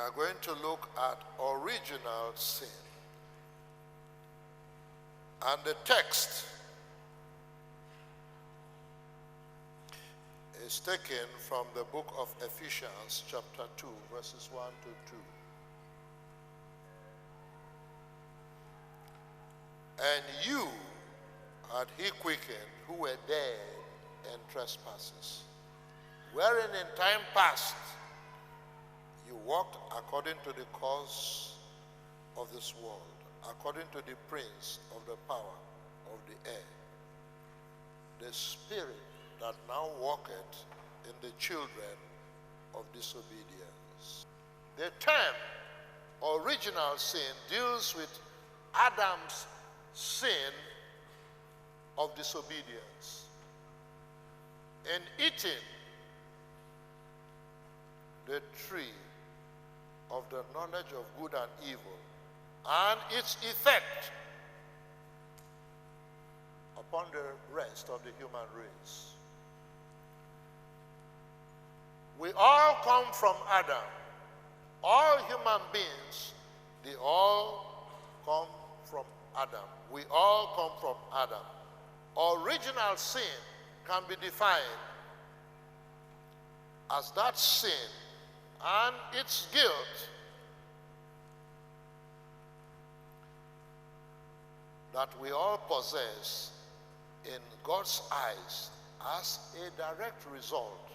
We are going to look at original sin. And the text is taken from the book of Ephesians chapter 2, verses 1 to 2. And you had he quickened who were dead in trespasses, wherein in time past you walked according to the course of this world, according to the prince of the power of the air, the spirit that now walketh in the children of disobedience. The term original sin deals with Adam's sin of disobedience. In eating the tree of the knowledge of good and evil and its effect upon the rest of the human race. We all come from Adam. All human beings, they all come from Adam. We all come from Adam. Original sin can be defined as that sin and its guilt that we all possess in God's eyes as a direct result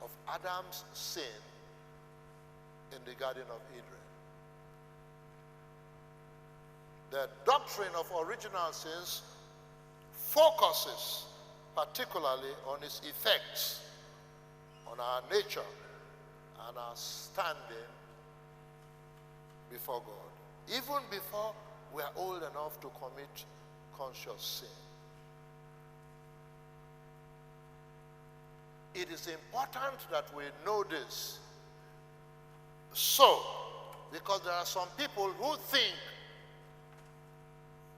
of Adam's sin in the Garden of Eden. The doctrine of original sins focuses particularly on its effects on our nature and our standing before God, even before we are old enough to commit conscious sin. It is important that we know this. So, because there are some people who think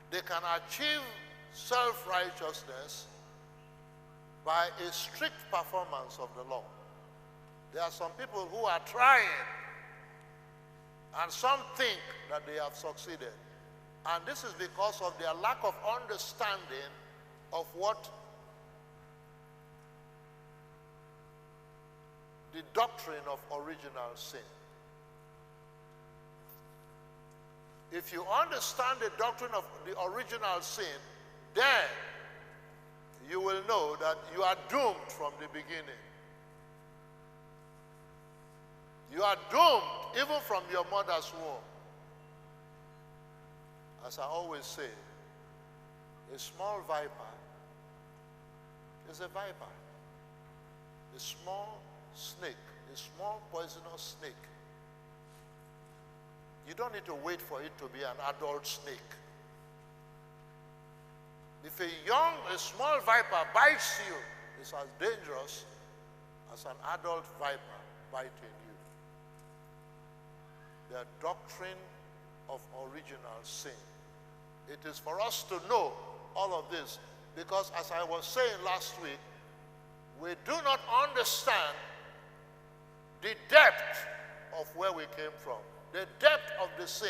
they can achieve self-righteousness by a strict performance of the law. There are some people who are trying, and some think that they have succeeded. And this is because of their lack of understanding of what the doctrine of original sin. If you understand the doctrine of the original sin, then you will know that you are doomed from the beginning. You are doomed even from your mother's womb. As I always say, a small viper is a viper. A small snake, a small poisonous snake. You don't need to wait for it to be an adult snake. If a small viper bites you, it's as dangerous as an adult viper biting you. The doctrine of original sin. It is for us to know all of this because, as I was saying last week, we do not understand the depth of where we came from, the depth of the sin.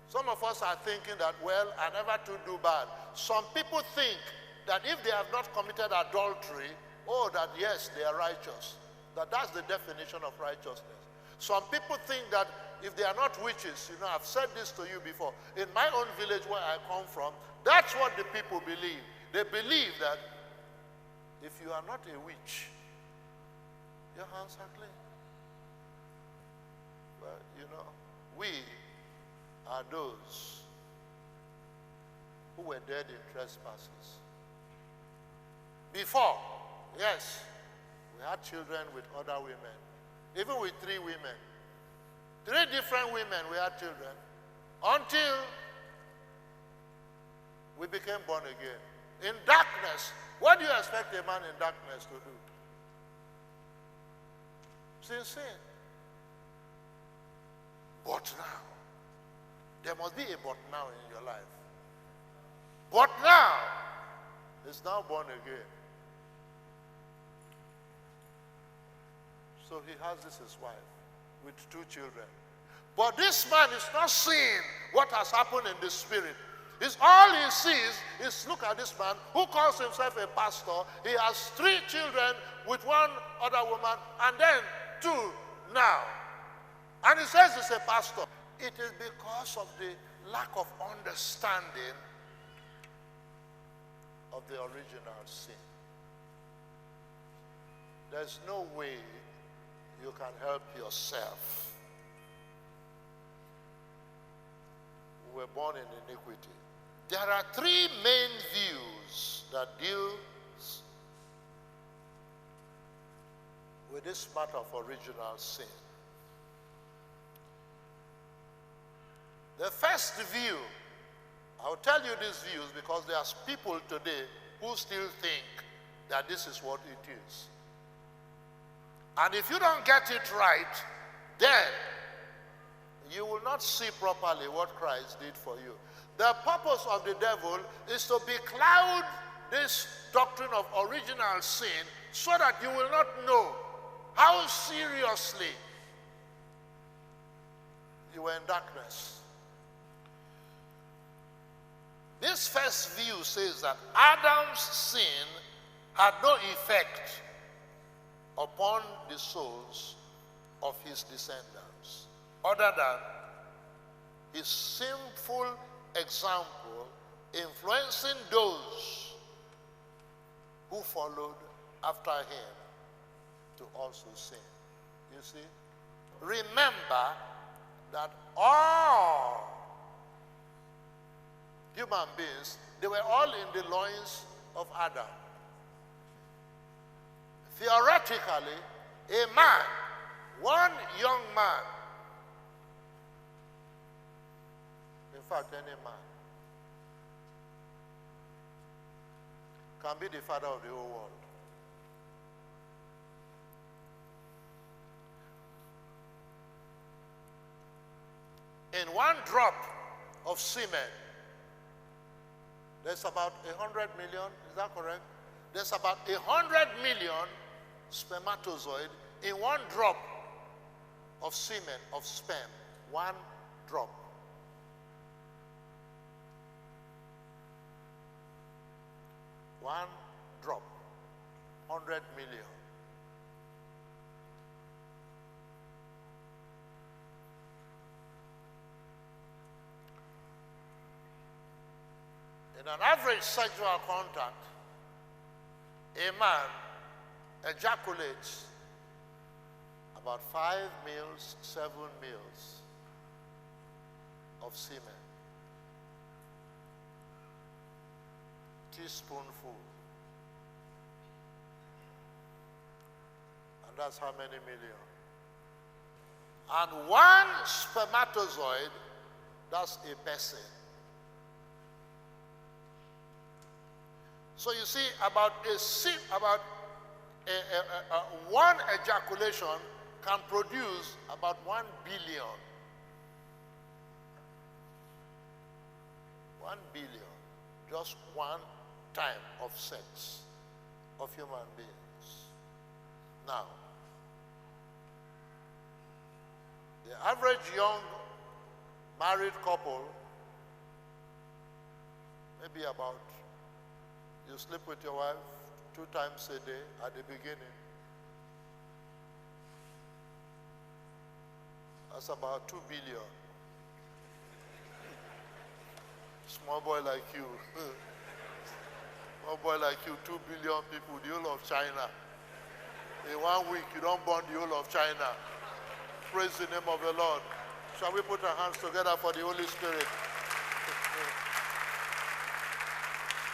Some of us are thinking that, well, I never do bad. Some people think that if they have not committed adultery, oh, that yes, they are righteous. That's the definition of righteousness. Some people think that if they are not witches, I've said this to you before. In my own village where I come from, that's what the people believe. They believe that if you are not a witch, your hands are clean. But, we are those who were dead in trespasses. Before, yes, we had children with other women, even with 3 women. 3 different women we had children until we became born again. In darkness, what do you expect a man in darkness to do? Sin. But now, there must be a but now in your life. But now, is now born again. So he has this his wife. with 2 children. But this man is not seeing what has happened in the spirit. It's all he sees is, look at this man who calls himself a pastor. He has 3 children with 1 other woman and then 2 now. And he says he's a pastor. It is because of the lack of understanding of the original sin. There's no way you can help yourself. We were born in iniquity. There are 3 main views that deal with this matter of original sin. The first view, I'll tell you these views because there's people today who still think that this is what it is. And if you don't get it right, then you will not see properly what Christ did for you. The purpose of the devil is to becloud this doctrine of original sin so that you will not know how seriously you were in darkness. This first view says that Adam's sin had no effect upon the souls of his descendants, other than his sinful example influencing those who followed after him to also sin. You see? Remember that all human beings, they were all in the loins of Adam. Theoretically, a man, one young man, in fact, any man, can be the father of the whole world. In one drop of semen, there's about 100 million, is that correct? There's about 100 million spermatozoid in one drop of semen, of sperm. One drop. One drop. 100 million. In an average sexual contact, a man ejaculates about 5 mils, 7 mils of semen. Teaspoonful. And that's how many million? And one spermatozoid, that's a person. So you see, one ejaculation can produce about 1 billion. 1 billion. Just one time of sex of human beings. Now, the average young married couple, maybe about, you sleep with your wife 2 times a day at the beginning. That's about 2 billion. Small boy like you. Small boy like you, 2 billion people, the whole of China. In 1 week, you don't burn the whole of China. Praise the name of the Lord. Shall we put our hands together for the Holy Spirit?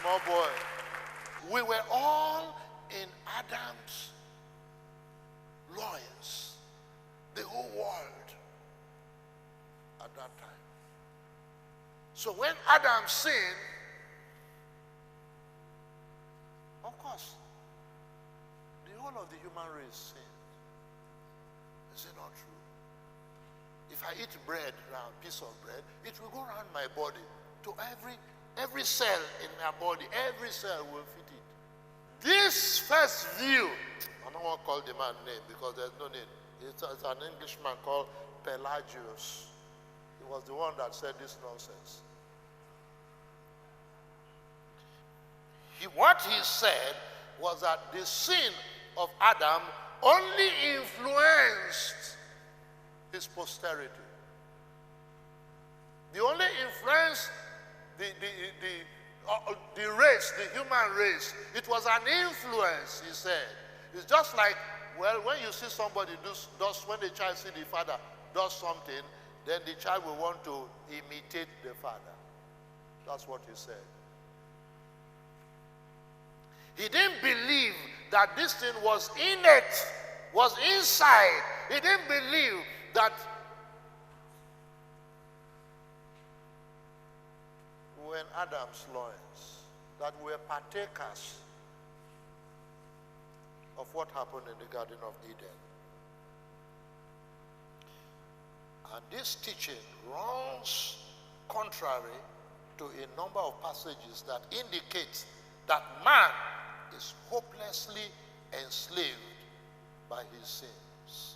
Small boy. We were all in Adam's loins, the whole world at that time. So when Adam sinned, of course, the whole of the human race sinned. Is it not true? If I eat bread now, a piece of bread, it will go around my body to every cell in my body. Every cell will fit it. This first view, I don't want to call the man name because there's no name. It's an Englishman called Pelagius. He was the one that said this nonsense. What he said was that the sin of Adam only influenced his posterity. The only influence the race, the human race, it was an influence, he said. It's just like, well, when you see somebody when the child sees the father does something, then the child will want to imitate the father. That's what he said. He didn't believe that this thing was innate, was inside. He didn't believe that we were in Adam's loins, that we were partakers of what happened in the Garden of Eden. And this teaching runs contrary to a number of passages that indicate that man is hopelessly enslaved by his sins.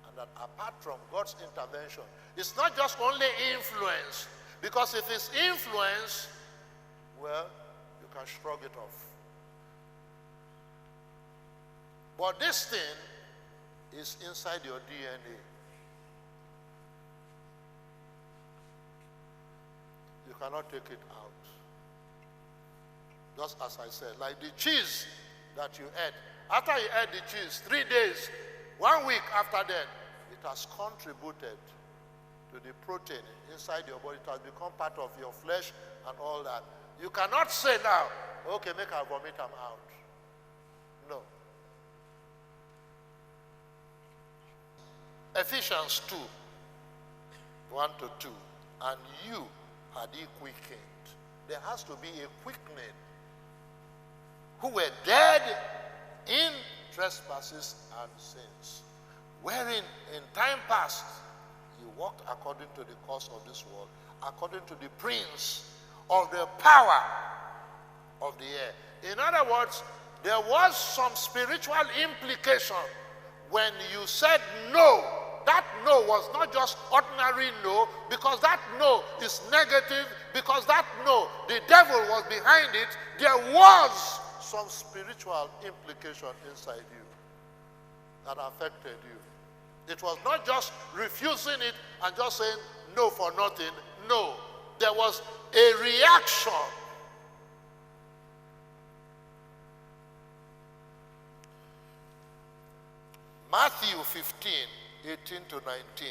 And that apart from God's intervention, it's not just only influence, because if it's influence, well, you can shrug it off. But this thing is inside your DNA. You cannot take it out. Just as I said, like the cheese that you ate. After you ate the cheese, 3 days, 1 week after that, it has contributed to the protein inside your body. It has become part of your flesh and all that. You cannot say now, okay, make I vomit them out. No. Ephesians 2, 1 to 2. And you had he quickened. There has to be a quickening. Who were dead in trespasses and sins, wherein in time past you walked according to the course of this world, according to the prince of the power of the air. In other words, there was some spiritual implication when you said no. That no was not just ordinary no, because that no is negative, because that no, the devil was behind it. There was some spiritual implication inside you that affected you. It was not just refusing it and just saying no for nothing. No, there was a reaction. Matthew 15, 18 to 19.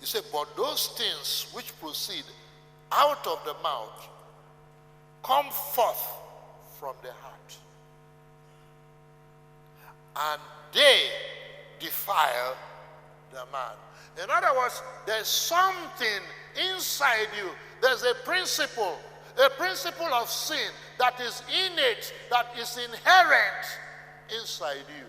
He said, but those things which proceed out of the mouth come forth from the heart, and they defile the man. In other words, there's something inside you. There's a principle of sin that is innate, that is inherent inside you,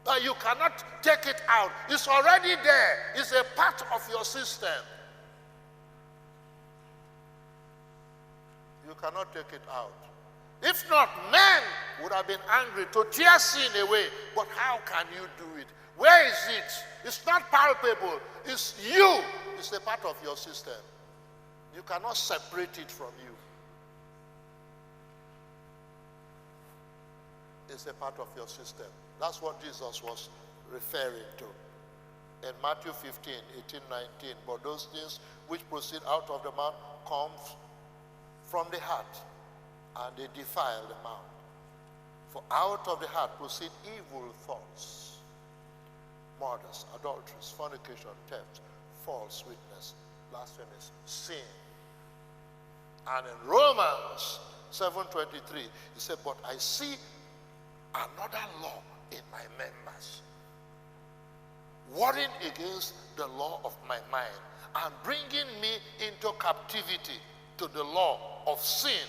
that you cannot take it out. It's already there. It's a part of your system. You cannot take it out. If not, men would have been angry to tear sin away. But how can you do it? Where is it? It's not palpable. It's you. It's a part of your system. You cannot separate it from you. It's a part of your system. That's what Jesus was referring to. In Matthew 15, 18, 19. But those things which proceed out of the mouth come from the heart, and they defile the mouth. For out of the heart proceed evil thoughts, murders, adulteries, fornication, theft, false witness, blasphemy, sin. And in Romans 7:23, he said, but I see another law in my members, warring against the law of my mind, and bringing me into captivity to the law of sin,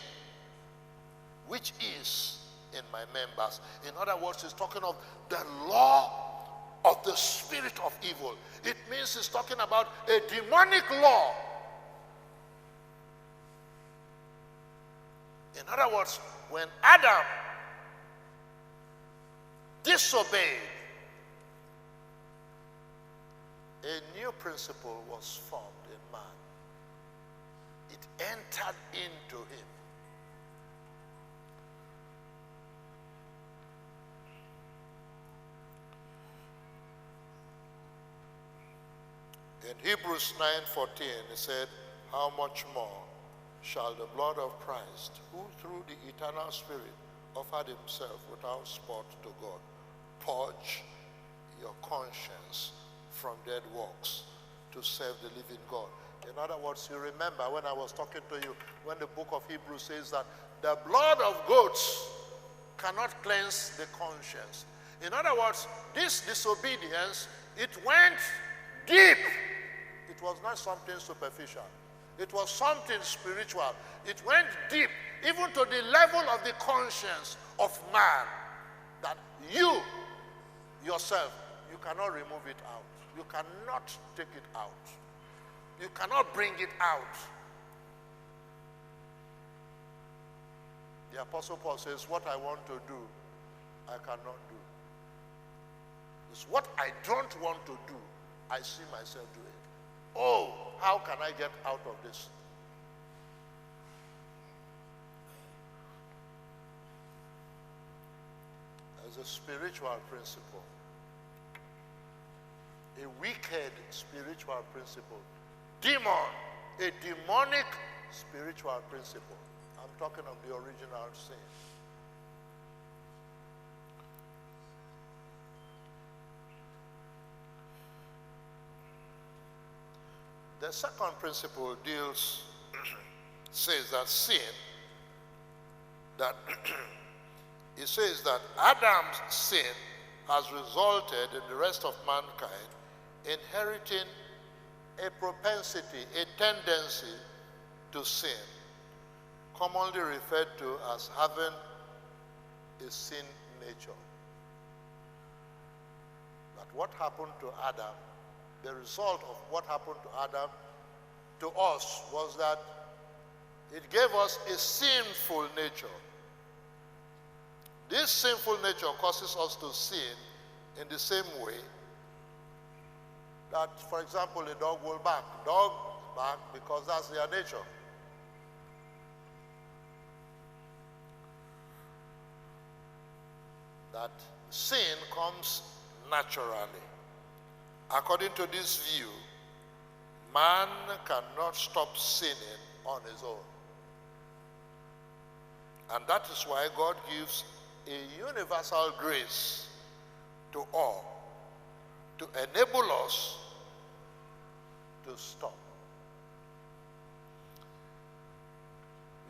which is in my members. In other words, he's talking of the law of the spirit of evil. It means he's talking about a demonic law. In other words, when Adam disobeyed, a new principle was formed in man. It entered into him. In Hebrews 9:14, it said, how much more shall the blood of Christ, who through the eternal Spirit offered himself without spot to God, purge your conscience from dead works to serve the living God. In other words, you remember when I was talking to you, when the book of Hebrews says that the blood of goats cannot cleanse the conscience. In other words, this disobedience, it went deep. It was not something superficial. It was something spiritual. It went deep, even to the level of the conscience of man, that you, yourself, you cannot remove it out. You cannot take it out. You cannot bring it out. The Apostle Paul says, what I want to do, I cannot do. It's what I don't want to do, I see myself doing. Oh, how can I get out of this? As a spiritual principle, a wicked spiritual principle, a demonic spiritual principle. I'm talking of the original sin. The second principle says that sin, it says that Adam's sin has resulted in the rest of mankind inheriting a propensity, a tendency to sin, commonly referred to as having a sin nature. That what happened to Adam, the result of what happened to Adam to us was that it gave us a sinful nature. This sinful nature causes us to sin in the same way that, for example, a dog will bark. Dogs bark because that's their nature. That sin comes naturally. According to this view, man cannot stop sinning on his own. And that is why God gives a universal grace to all to enable us to stop.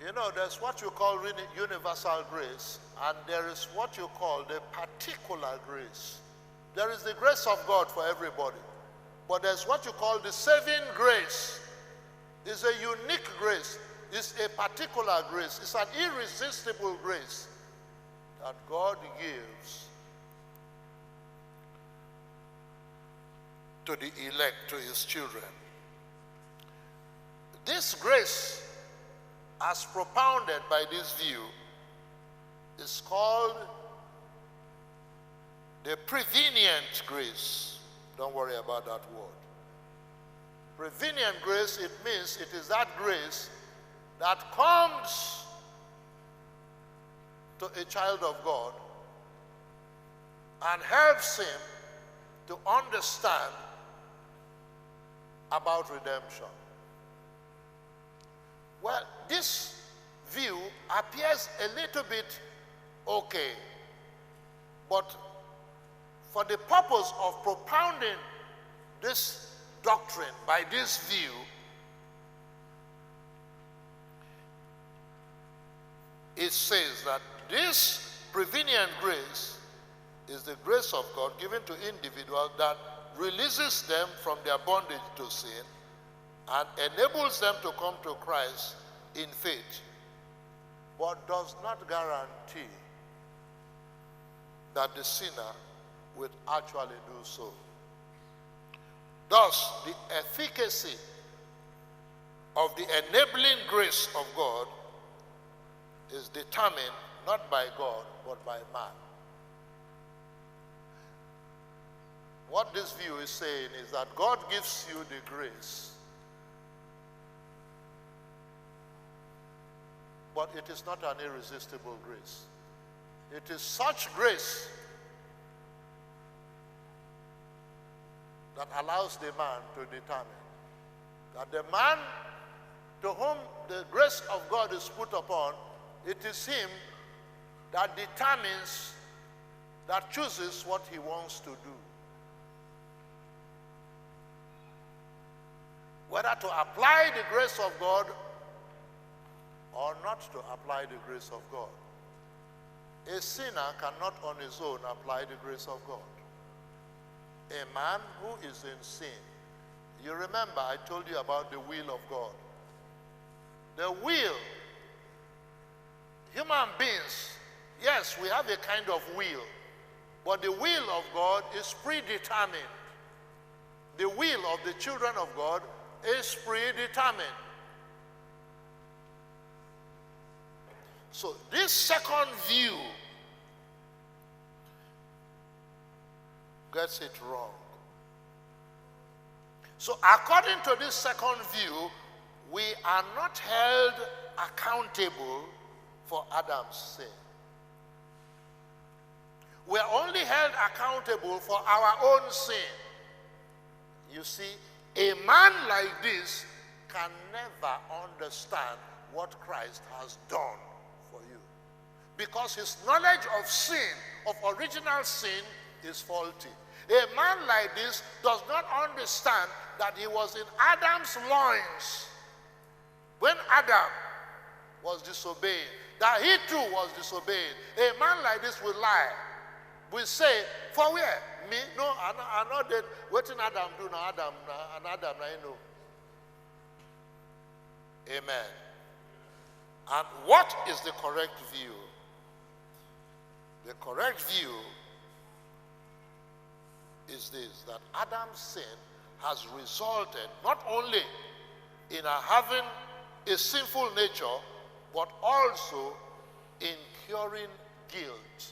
You know, there's what you call universal grace, and there is what you call the particular grace. There is the grace of God for everybody, but there's what you call the saving grace. It's a unique grace. It's a particular grace. It's an irresistible grace that God gives to the elect, to his children. This grace, as propounded by this view, is called the prevenient grace. Don't worry about that word. Prevenient grace, it means it is that grace that comes to a child of God and helps him to understand about redemption. Well, this view appears a little bit okay, but for the purpose of propounding this doctrine by this view, it says that this prevenient grace is the grace of God given to individuals that releases them from their bondage to sin and enables them to come to Christ in faith, but does not guarantee that the sinner will actually do so. Thus, the efficacy of the enabling grace of God is determined not by God, but by man. What this view is saying is that God gives you the grace, but it is not an irresistible grace. It is such grace that allows the man to determine that the man to whom the grace of God is put upon, it is him that determines, that chooses what he wants to do. Whether to apply the grace of God or not to apply the grace of God. A sinner cannot on his own apply the grace of God. A man who is in sin, you remember I told you about the will of God. The will, human beings, yes, we have a kind of will, but the will of God is predetermined. The will of the children of God is predetermined. So this second view gets it wrong. So according to this second view, we are not held accountable for Adam's sin. We are only held accountable for our own sin. You see, a man like this can never understand what Christ has done for you, because his knowledge of sin, of original sin, is faulty. A man like this does not understand that he was in Adam's loins when Adam was disobeying, that he too was disobeying. A man like this will lie. Will say, for where? Me? No, I'm not dead. What did Adam do now? Adam, I know. Amen. And what is the correct view? The correct view is this, that Adam's sin has resulted not only in our having a sinful nature, but also in incurring guilt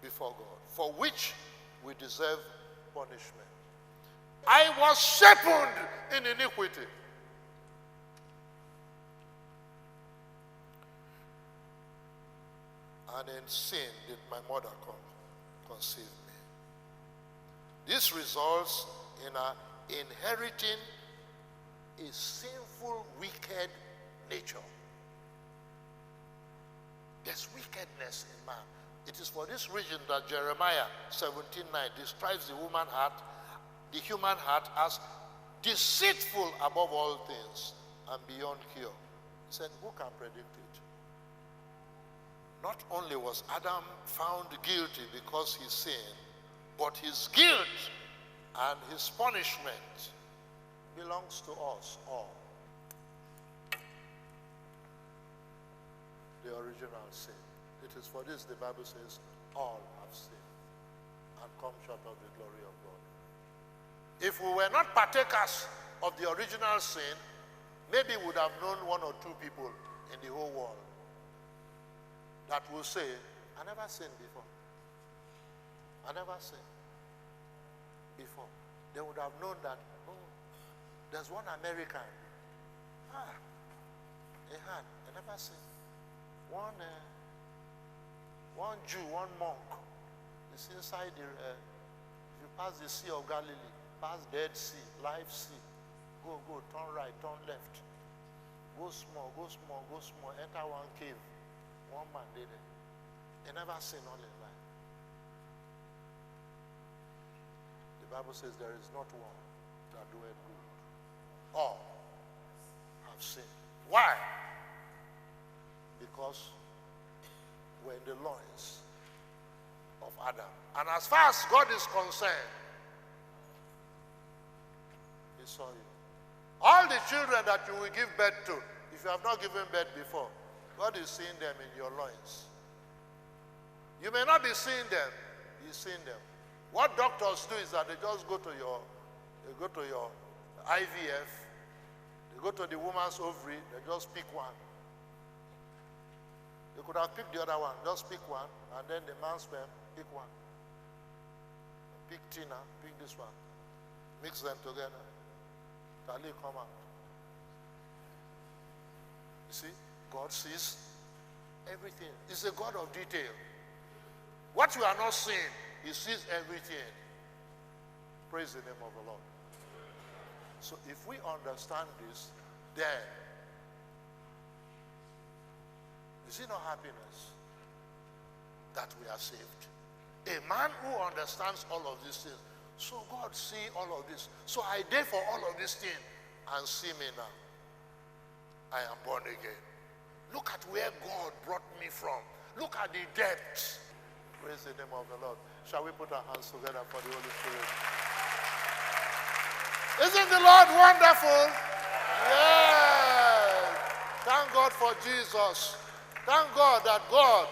before God, for which we deserve punishment. I was shaped in iniquity. And in sin did my mother conceive me. This results in our inheriting a sinful, wicked nature. There's wickedness in man. It is for this reason that Jeremiah 17:9 describes the human heart as deceitful above all things and beyond cure. He said, who can predict it? Not only was Adam found guilty because he sinned, but his guilt and his punishment belongs to us all. The original sin. It is for this the Bible says, all have sinned and come short of the glory of God. If we were not partakers of the original sin, maybe we would have known one or two people in the whole world that will say, I never sinned before. I never sinned before. They would have known that, oh, there's one American. He never sinned. One Jew, one monk, is inside the, if you pass the Sea of Galilee, pass Dead Sea, Life Sea, go, turn right, turn left, go small, enter one cave. One man did it. He never sinned all his life. The Bible says there is not one that doeth good. All have sinned. Why? Because we're in the loins of Adam. And as far as God is concerned, he saw you. All the children that you will give birth to, if you have not given birth before, God is seeing them in your loins. You may not be seeing them, he's seeing them. What doctors do is that they just go to your IVF, they go to the woman's ovary, they just pick one. They could have picked the other one, just pick one, and then the man's sperm, pick one. Pick Tina, pick this one. Mix them together. Tali, come out. You see, God sees everything. He's a God of detail. What you are not seeing, he sees everything. Praise the name of the Lord. So if we understand this, then is it not happiness that we are saved? A man who understands all of these things. So God see all of this. So I did for all of these things and see me now. I am born again. Look at where God brought me from. Look at the depths. Praise the name of the Lord. Shall we put our hands together for the Holy Spirit? Isn't the Lord wonderful? Yes. Thank God for Jesus. Thank God that God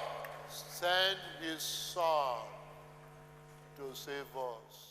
sent his Son to save us.